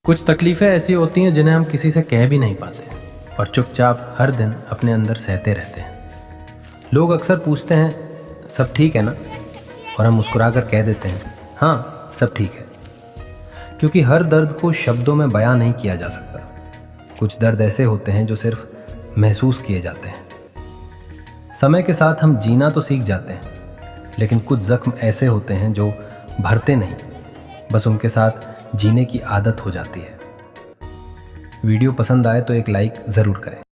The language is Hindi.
कुछ तकलीफ़ें ऐसी होती हैं जिन्हें हम किसी से कह भी नहीं पाते और चुपचाप हर दिन अपने अंदर सहते रहते हैं। लोग अक्सर पूछते हैं सब ठीक है ना, और हम मुस्कुराकर कह देते हैं हाँ सब ठीक है, क्योंकि हर दर्द को शब्दों में बयां नहीं किया जा सकता। कुछ दर्द ऐसे होते हैं जो सिर्फ महसूस किए जाते हैं। समय के साथ हम जीना तो सीख जाते हैं, लेकिन कुछ जख्म ऐसे होते हैं जो भरते नहीं, बस उनके साथ जीने की आदत हो जाती है। वीडियो पसंद आए तो एक लाइक ज़रूर करें।